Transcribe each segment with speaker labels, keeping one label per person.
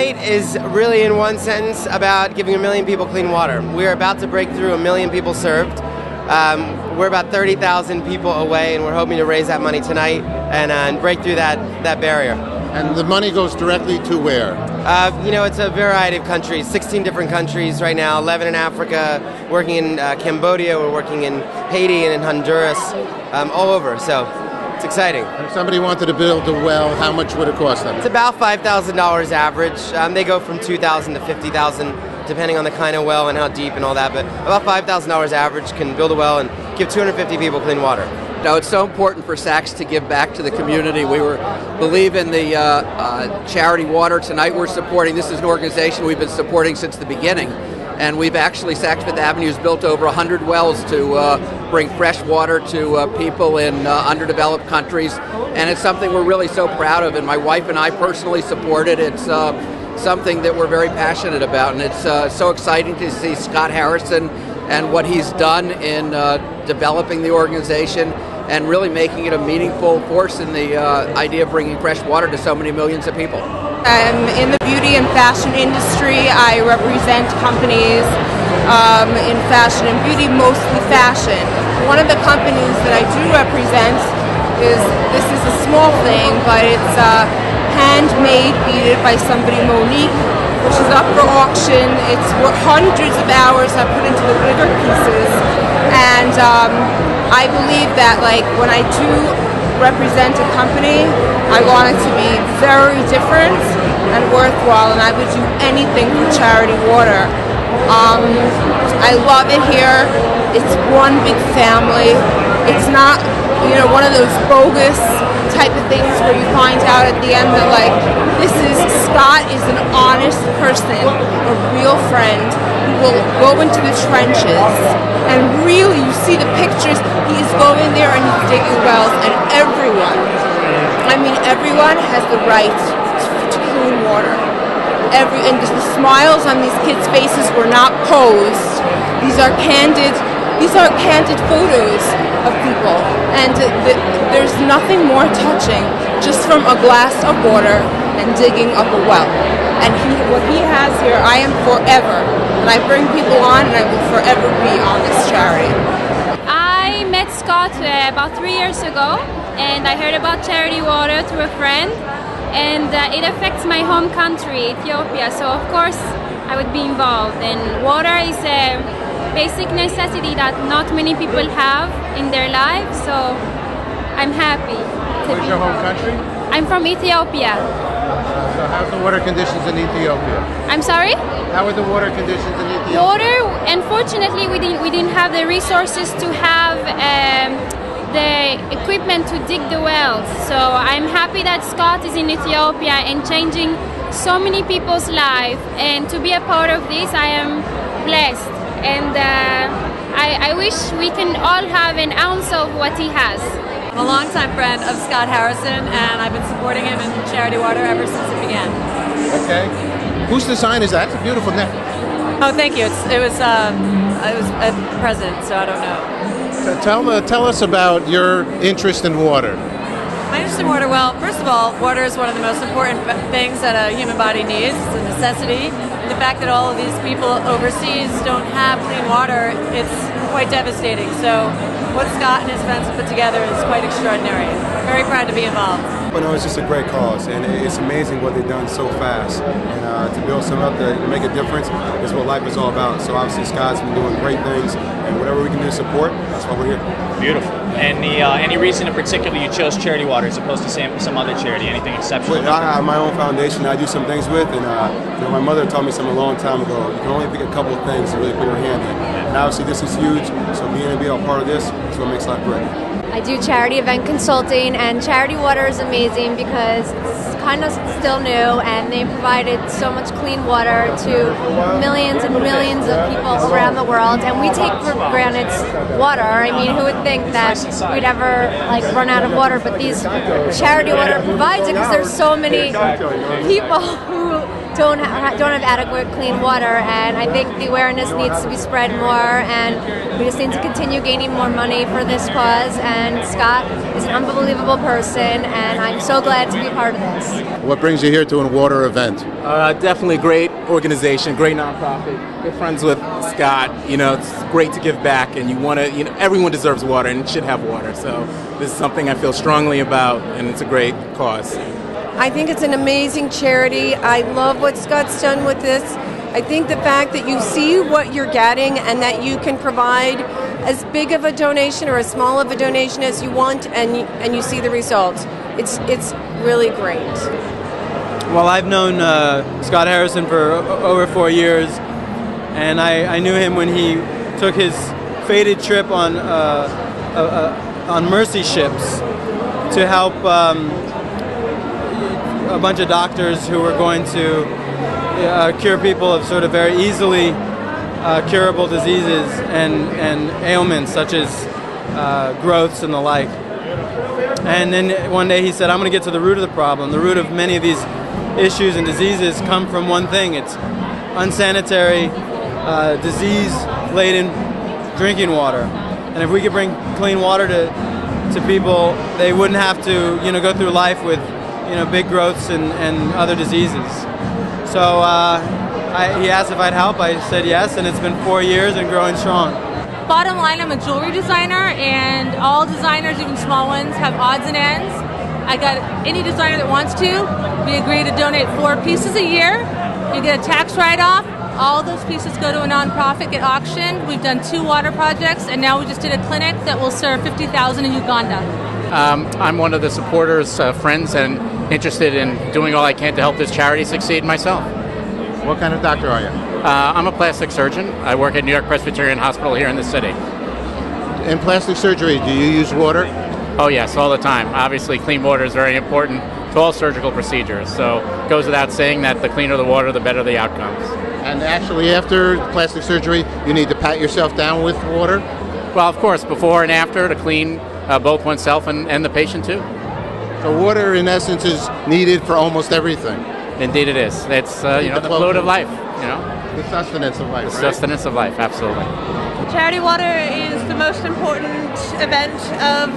Speaker 1: tonight is really, in one sentence, about giving 1 million people clean water. We're about to break through 1 million people served. We're about 30,000 people away, and we're hoping to raise that money tonight and break through that barrier.
Speaker 2: And the money goes directly to where?
Speaker 1: It's a variety of countries, 16 different countries right now, 11 in Africa, working in Cambodia, we're working in Haiti and in Honduras, all over, so it's exciting.
Speaker 2: If somebody wanted to build a well, how much would it cost them?
Speaker 1: It's about $5,000 average. They go from $2,000 to $50,000, depending on the kind of well and how deep and all that, but about $5,000 average can build a well and give 250 people clean water.
Speaker 3: No, it's so important for Saks to give back to the community. We believe in the charity water. Tonight we're supporting, this is an organization we've been supporting since the beginning. And we've actually, Saks Fifth Avenue has built over 100 wells to bring fresh water to people in underdeveloped countries. And it's something we're really so proud of. And my wife and I personally support it. It's something that we're very passionate about. And it's so exciting to see Scott Harrison and what he's done in developing the organization and really making it a meaningful force in the idea of bringing fresh water to so many millions of people.
Speaker 4: I'm in the beauty and fashion industry. I represent companies in fashion and beauty, mostly fashion. One of the companies that I do represent this is a small thing, but it's handmade beaded by somebody, Monique, which is up for auction. It's hundreds of hours I put into the bigger pieces, and I believe that when I do represent a company, I want it to be very different and worthwhile, and I would do anything for charity water. I love it here. It's one big family. It's not, one of those bogus type of things where you find out at the end that Scott is an honest person, a real friend who will go into the trenches, and really you see the pictures, he's going there and he's digging wells, and everyone has the right to clean water. And the smiles on these kids' faces were not posed. These are candid photos of people, and there's nothing more touching just from a glass of water and digging up a well. And what he has here, I am forever, and I bring people on, and I will forever be on this charity.
Speaker 5: I met Scott about 3 years ago, and I heard about charity water through a friend, and it affects my home country, Ethiopia, so of course I would be involved. And water is a basic necessity that not many people have in their lives, so I'm happy.
Speaker 2: Where's your home country?
Speaker 5: I'm from Ethiopia.
Speaker 2: So how's the water conditions in Ethiopia?
Speaker 5: I'm sorry?
Speaker 2: How are the water conditions in Ethiopia?
Speaker 5: Water, unfortunately, we didn't have the resources to have the equipment to dig the wells. So I'm happy that Scott is in Ethiopia and changing so many people's lives, and to be a part of this, I am blessed. And I wish we can all have an ounce of what he has.
Speaker 6: I'm a longtime friend of Scott Harrison, and I've been supporting him in charity water ever since it began.
Speaker 2: Okay. Whose design is that? It's a beautiful neck.
Speaker 6: Oh, thank you. It was a present, so I don't know.
Speaker 2: So tell us about your interest in water.
Speaker 6: My interest in water, well, first of all, water is one of the most important things that a human body needs. It's a necessity. The fact that all of these people overseas don't have clean water, it's quite devastating. So what Scott and his friends have put together is quite extraordinary. Very proud to be involved.
Speaker 7: But no, it's just a great cause, and it's amazing what they've done so fast. And to build something up to make a difference is what life is all about. So obviously Scott's been doing great things, and whatever we can do to support, that's why we're here.
Speaker 8: Beautiful. And any reason in particular you chose charity water as opposed to some other charity? Anything exceptional?
Speaker 7: Well, I have my own foundation I do some things with, and my mother taught me something a long time ago. You can only pick a couple of things to really put your hand in. And obviously this is huge, so being a part of this is what makes life great.
Speaker 9: I do charity event consulting, and charity water is amazing because it's kind of still new, and they provided so much clean water to millions and millions of people around the world, and we take for granted water. I mean, who would think that we'd ever run out of water, but these charity water provides it because there's so many people who don't have adequate clean water, and I think the awareness needs to be spread more, and we just need to continue gaining more money for this cause. And Scott is an unbelievable person, and I'm so glad to be part of this.
Speaker 2: What brings you here to a water event?
Speaker 10: Definitely great organization, great nonprofit. Good friends with Scott. You know, it's great to give back, and you want to. You know, everyone deserves water and should have water. So this is something I feel strongly about, and it's a great cause.
Speaker 11: I think it's an amazing charity. I love what Scott's done with this. I think the fact that you see what you're getting and that you can provide as big of a donation or as small of a donation as you want, and you see the results. It's really great.
Speaker 12: Well, I've known Scott Harrison for over 4 years, and I knew him when he took his fated trip on Mercy ships to help a bunch of doctors who were going to cure people of sort of very easily curable diseases and ailments such as growths and the like. And then one day he said, I'm going to get to the root of the problem. The root of many of these issues and diseases come from one thing. It's unsanitary, disease-laden drinking water. And if we could bring clean water to people, they wouldn't have to, go through life with, big growths and other diseases. So he asked if I'd help. I said yes, and it's been 4 years and growing strong.
Speaker 13: Bottom line, I'm a jewelry designer, and all designers, even small ones, have odds and ends. I got any designer that wants to. We agree to donate 4 pieces a year. You get a tax write-off. All those pieces go to a nonprofit, get auctioned. We've done 2 water projects, and now we just did a clinic that will serve 50,000 in Uganda.
Speaker 14: I'm one of the supporters, friends, and interested in doing all I can to help this charity succeed myself.
Speaker 2: What kind of doctor are you?
Speaker 14: I'm a plastic surgeon. I work at New York Presbyterian Hospital here in the city.
Speaker 2: In plastic surgery, do you use water?
Speaker 14: Oh yes, all the time. Obviously, clean water is very important to all surgical procedures. So it goes without saying that the cleaner the water, the better the outcomes.
Speaker 2: And actually, after plastic surgery, you need to pat yourself down with water?
Speaker 14: Well, of course, before and after to clean both oneself and the patient too.
Speaker 2: So water, in essence, is needed for almost everything.
Speaker 14: Indeed it is. It's the fluid of life,
Speaker 2: The sustenance of life,
Speaker 14: The sustenance of life, absolutely.
Speaker 15: Charity Water is the most important event of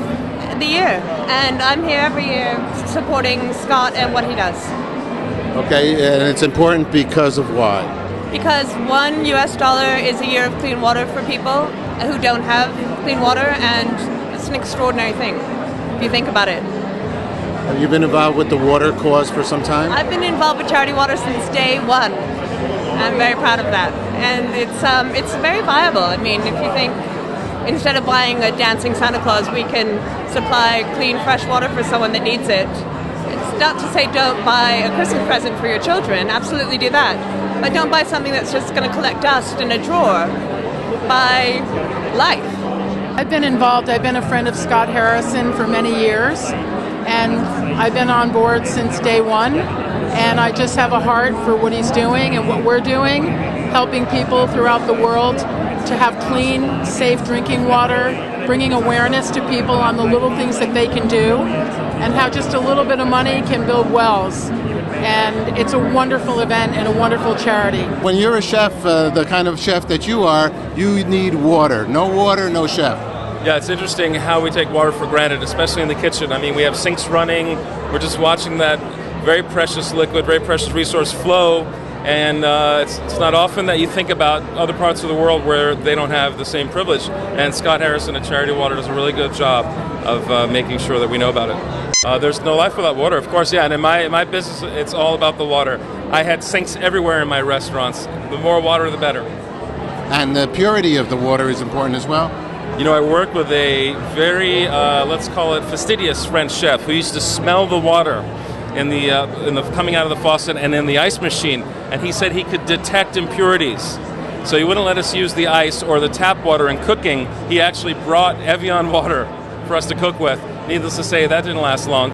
Speaker 15: the year, and I'm here every year supporting Scott and what he does.
Speaker 2: Okay, and it's important because of why?
Speaker 15: Because $1 is a year of clean water for people who don't have clean water, and it's an extraordinary thing if you think about it.
Speaker 2: Have you been involved with the water cause for some time?
Speaker 15: I've been involved with Charity Water since day one. I'm very proud of that, and it's very viable. I mean, if you think instead of buying a dancing Santa Claus, we can supply clean, fresh water for someone that needs it. It's not to say don't buy a Christmas present for your children. Absolutely do that, but don't buy something that's just going to collect dust in a drawer. Buy life.
Speaker 16: I've been involved. I've been a friend of Scott Harrison for many years, and I've been on board since day one. And I just have a heart for what he's doing and what we're doing, helping people throughout the world to have clean, safe drinking water, bringing awareness to people on the little things that they can do, and how just a little bit of money can build wells. And it's a wonderful event and a wonderful charity.
Speaker 2: When you're a chef, the kind of chef that you are, you need water. No water, no chef.
Speaker 17: Yeah, it's interesting how we take water for granted, especially in the kitchen. I mean, we have sinks running. We're just watching that very precious liquid, very precious resource flow, and it's not often that you think about other parts of the world where they don't have the same privilege. And Scott Harrison at Charity Water does a really good job of making sure that we know about it. There's no life without water, of course, yeah, and in my business, it's all about the water. I had sinks everywhere in my restaurants. The more water, the better.
Speaker 2: And the purity of the water is important as well?
Speaker 17: You know, I work with a very, let's call it fastidious French chef who used to smell the water in the coming out of the faucet and in the ice machine, and he said he could detect impurities. So he wouldn't let us use the ice or the tap water in cooking. He actually brought Evian water for us to cook with. Needless to say, that didn't last long.